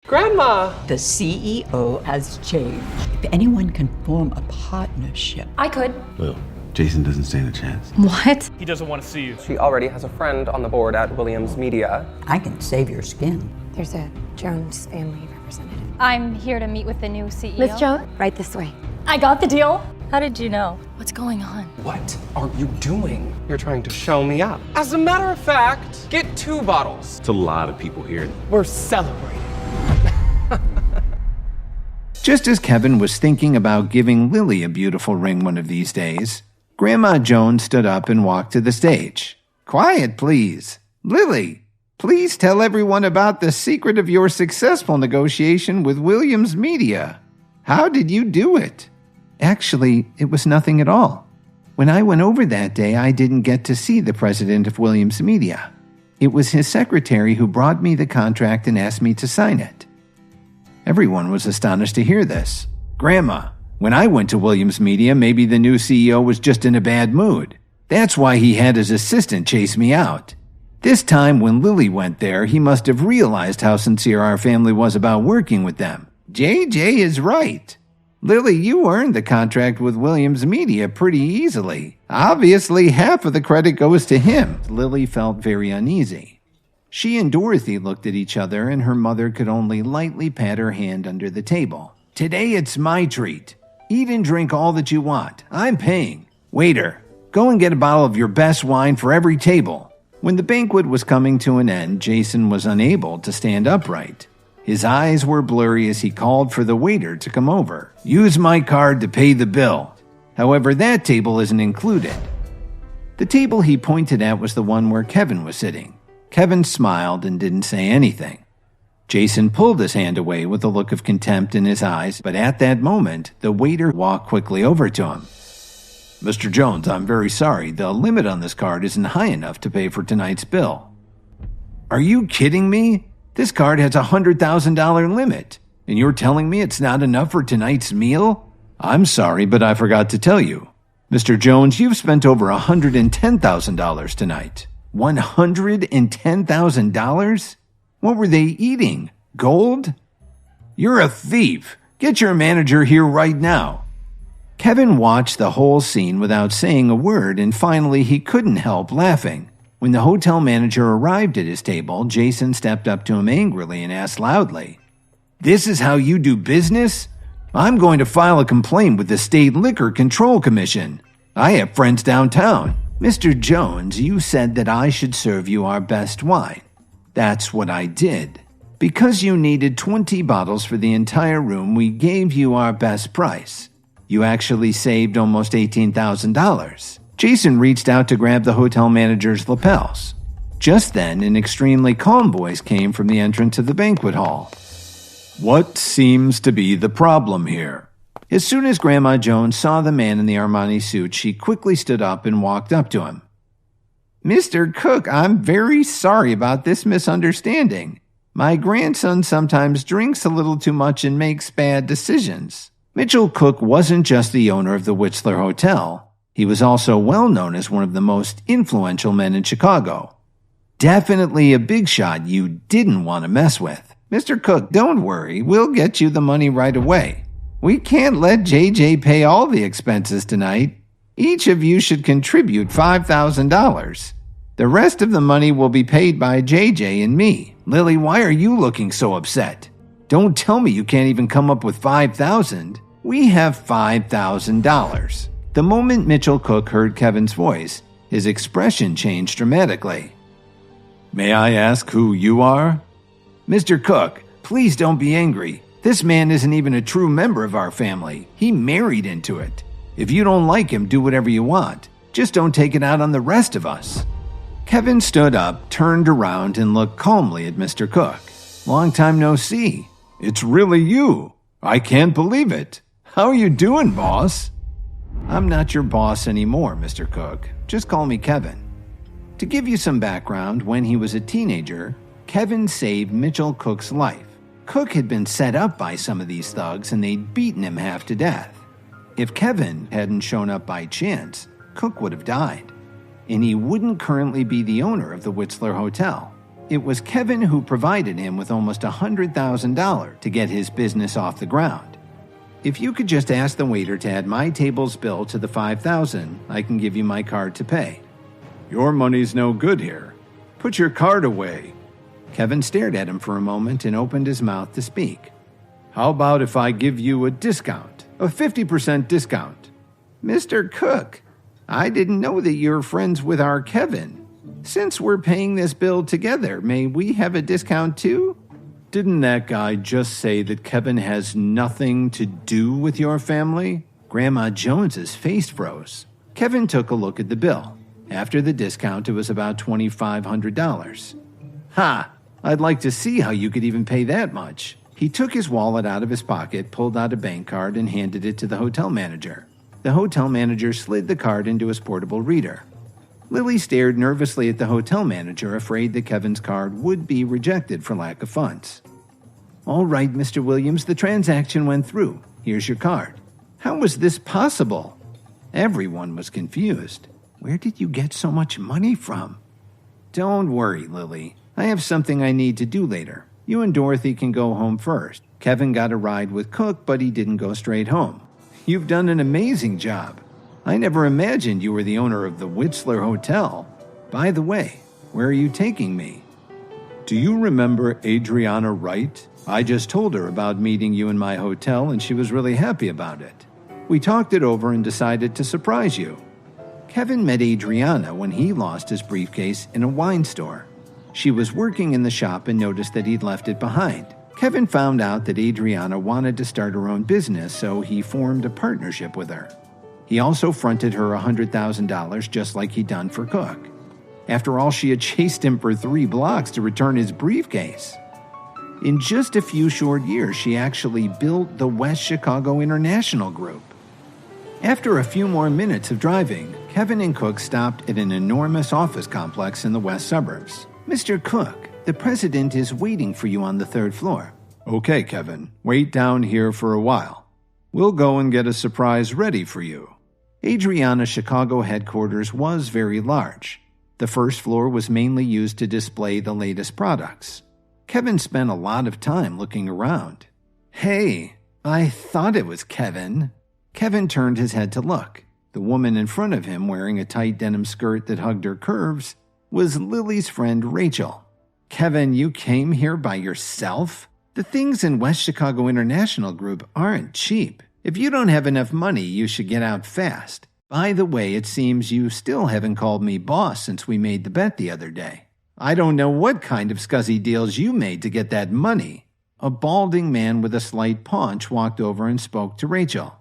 Grandma! The CEO has changed. If anyone can form a partnership. I could. Well, Jason doesn't stand a chance. What? He doesn't want to see you. She already has a friend on the board at Williams Media. I can save your skin. There's a Jones family representative. I'm here to meet with the new CEO. Miss Jones, right this way. I got the deal. How did you know? What's going on? What are you doing? You're trying to show me up. As a matter of fact, get 2 bottles. It's a lot of people here. We're celebrating. Just as Kevin was thinking about giving Lily a beautiful ring one of these days, Grandma Jones stood up and walked to the stage. Quiet, please. Lily, please tell everyone about the secret of your successful negotiation with Williams Media. How did you do it? Actually, it was nothing at all. When I went over that day, I didn't get to see the president of Williams Media. It was his secretary who brought me the contract and asked me to sign it. Everyone was astonished to hear this. Grandma, when I went to Williams Media, maybe the new CEO was just in a bad mood. That's why he had his assistant chase me out. This time when Lily went there, he must have realized how sincere our family was about working with them. JJ is right. Lily, you earned the contract with Williams Media pretty easily. Obviously, half of the credit goes to him. Lily felt very uneasy. She and Dorothy looked at each other, and her mother could only lightly pat her hand under the table. Today it's my treat. Eat and drink all that you want. I'm paying. Waiter, go and get a bottle of your best wine for every table. When the banquet was coming to an end, Jason was unable to stand upright. His eyes were blurry as he called for the waiter to come over. Use my card to pay the bill. However, that table isn't included. The table he pointed at was the one where Kevin was sitting. Kevin smiled and didn't say anything. Jason pulled his hand away with a look of contempt in his eyes, but at that moment, the waiter walked quickly over to him. Mr. Jones, I'm very sorry. The limit on this card isn't high enough to pay for tonight's bill. Are you kidding me? This card has a $100,000 limit, and you're telling me it's not enough for tonight's meal? I'm sorry, but I forgot to tell you. Mr. Jones, you've spent over $110,000 tonight. $110,000? What were they eating? Gold? You're a thief. Get your manager here right now. Kevin watched the whole scene without saying a word, and finally he couldn't help laughing. When the hotel manager arrived at his table, Jason stepped up to him angrily and asked loudly, "This is how you do business? I'm going to file a complaint with the State Liquor Control Commission. I have friends downtown. Mr. Jones, you said that I should serve you our best wine. That's what I did. Because you needed 20 bottles for the entire room, we gave you our best price. You actually saved almost $18,000. Jason reached out to grab the hotel manager's lapels. Just then, an extremely calm voice came from the entrance of the banquet hall. What seems to be the problem here? As soon as Grandma Jones saw the man in the Armani suit, she quickly stood up and walked up to him. Mr. Cook, I'm very sorry about this misunderstanding. My grandson sometimes drinks a little too much and makes bad decisions. Mitchell Cook wasn't just the owner of the Whistler Hotel. He was also well known as one of the most influential men in Chicago. Definitely a big shot you didn't want to mess with. Mr. Cook, don't worry, we'll get you the money right away. We can't let JJ pay all the expenses tonight. Each of you should contribute $5,000. The rest of the money will be paid by JJ and me. Lily, why are you looking so upset? Don't tell me you can't even come up with $5,000. We have $5,000. The moment Mitchell Cook heard Kevin's voice, his expression changed dramatically. May I ask who you are? Mr. Cook, please don't be angry. This man isn't even a true member of our family. He married into it. If you don't like him, do whatever you want. Just don't take it out on the rest of us. Kevin stood up, turned around, and looked calmly at Mr. Cook. Long time no see. It's really you. I can't believe it. How are you doing, boss? I'm not your boss anymore, Mr. Cook. Just call me Kevin. To give you some background, when he was a teenager, Kevin saved Mitchell Cook's life. Cook had been set up by some of these thugs and they'd beaten him half to death. If Kevin hadn't shown up by chance, Cook would have died. And he wouldn't currently be the owner of the Whistler Hotel. it was Kevin who provided him with almost $100,000 to get his business off the ground. If you could just ask the waiter to add my table's bill to the $5,000, I can give you my card to pay. Your money's no good here. Put your card away. Kevin stared at him for a moment and opened his mouth to speak. How about if I give you a discount? A 50% discount. Mr. Cook, I didn't know that you're friends with our Kevin. Since we're paying this bill together, may we have a discount too? Didn't that guy just say that Kevin has nothing to do with your family? Grandma Jones's face froze. Kevin took a look at the bill. After the discount, it was about $2,500. Ha! I'd like to see how you could even pay that much. He took his wallet out of his pocket, pulled out a bank card, and handed it to the hotel manager. The hotel manager slid the card into his portable reader. Lily stared nervously at the hotel manager, afraid that Kevin's card would be rejected for lack of funds. All right, Mr. Williams, the transaction went through. Here's your card. How was this possible? Everyone was confused. Where did you get so much money from? Don't worry, Lily. I have something I need to do later. You and Dorothy can go home first. Kevin got a ride with Cook, but he didn't go straight home. You've done an amazing job. I never imagined you were the owner of the Whistler Hotel. By the way, where are you taking me? Do you remember Adriana Wright? I just told her about meeting you in my hotel, and she was really happy about it. We talked it over and decided to surprise you. Kevin met Adriana when he lost his briefcase in a wine store. She was working in the shop and noticed that he'd left it behind. Kevin found out that Adriana wanted to start her own business, so he formed a partnership with her. He also fronted her $100,000 just like he'd done for Cook. After all, she had chased him for 3 blocks to return his briefcase. In just a few short years, she actually built the West Chicago International Group. After a few more minutes of driving, Kevin and Cook stopped at an enormous office complex in the west suburbs. Mr. Cook, the president is waiting for you on the 3rd floor. Okay, Kevin, wait down here for a while. We'll go and get a surprise ready for you. Adriana's Chicago headquarters was very large. The 1st floor was mainly used to display the latest products. Kevin spent a lot of time looking around. Hey, I thought it was Kevin. Kevin turned his head to look. The woman in front of him, wearing a tight denim skirt that hugged her curves, was Lily's friend Rachel. Kevin, you came here by yourself? The things in West Chicago International Group aren't cheap. If you don't have enough money, you should get out fast. By the way, it seems you still haven't called me boss since we made the bet the other day. I don't know what kind of scuzzy deals you made to get that money. A balding man with a slight paunch walked over and spoke to Rachel.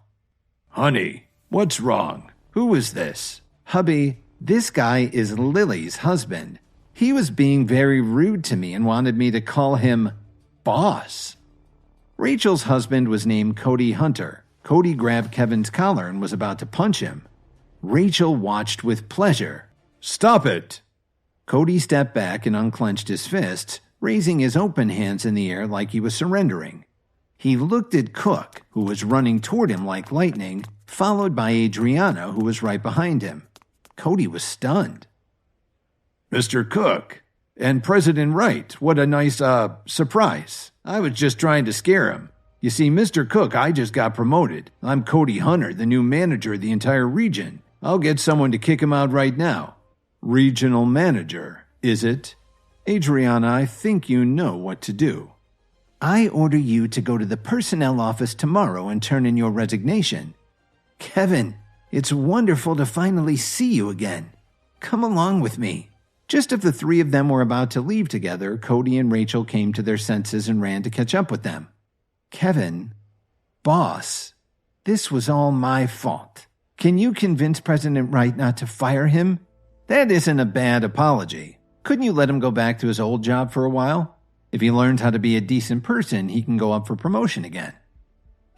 Honey, what's wrong? Who is this? Hubby, this guy is Lily's husband. He was being very rude to me and wanted me to call him boss. Rachel's husband was named Cody Hunter. Cody grabbed Kevin's collar and was about to punch him. Rachel watched with pleasure. Stop it! Cody stepped back and unclenched his fists, raising his open hands in the air like he was surrendering. He looked at Cook, who was running toward him like lightning, followed by Adriana, who was right behind him. Cody was stunned. Mr. Cook, and President Wright, what a nice, surprise. I was just trying to scare him. You see, Mr. Cook, I just got promoted. I'm Cody Hunter, the new manager of the entire region. I'll get someone to kick him out right now. Regional manager, is it? Adriana, I think you know what to do. I order you to go to the personnel office tomorrow and turn in your resignation. Kevin, it's wonderful to finally see you again. Come along with me. Just as the 3 of them were about to leave together, Cody and Rachel came to their senses and ran to catch up with them. Kevin, boss, this was all my fault. Can you convince President Wright not to fire him? That isn't a bad apology. Couldn't you let him go back to his old job for a while? If he learns how to be a decent person, he can go up for promotion again.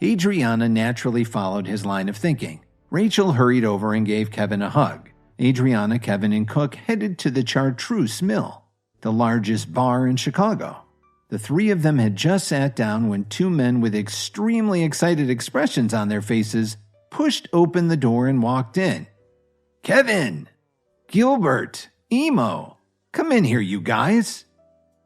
Adriana naturally followed his line of thinking. Rachel hurried over and gave Kevin a hug. Adriana, Kevin, and Cook headed to the Chartreuse Mill, the largest bar in Chicago. The 3 of them had just sat down when 2 men with extremely excited expressions on their faces pushed open the door and walked in. Kevin! Gilbert! Emo! Come in here, you guys!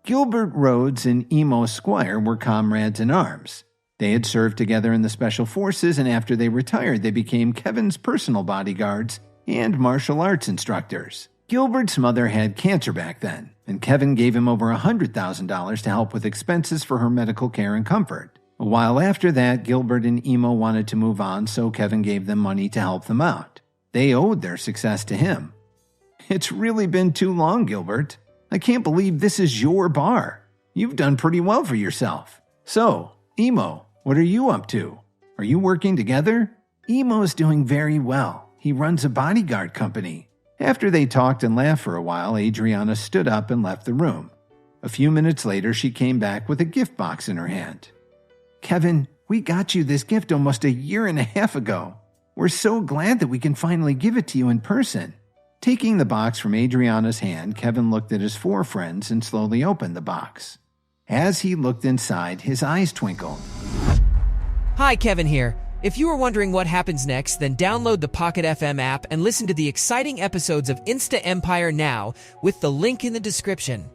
Gilbert Rhodes and Emo Squire were comrades in arms. They had served together in the Special Forces, and after they retired, they became Kevin's personal bodyguards and martial arts instructors. Gilbert's mother had cancer back then, and Kevin gave him over $100,000 to help with expenses for her medical care and comfort. A while after that, Gilbert and Emo wanted to move on, so Kevin gave them money to help them out. They owed their success to him. It's really been too long, Gilbert. I can't believe this is your bar. You've done pretty well for yourself. So, Emo, what are you up to? Are you working together? Emo's doing very well. He runs a bodyguard company. After they talked and laughed for a while, Adriana stood up and left the room. A few minutes later, she came back with a gift box in her hand. Kevin, we got you this gift almost a year and a half ago. We're so glad that we can finally give it to you in person. Taking the box from Adriana's hand, Kevin looked at his 4 friends and slowly opened the box. As he looked inside, his eyes twinkled. Hi, Kevin here. If you were wondering what happens next, then download the Pocket FM app and listen to the exciting episodes of Insta Empire now with the link in the description.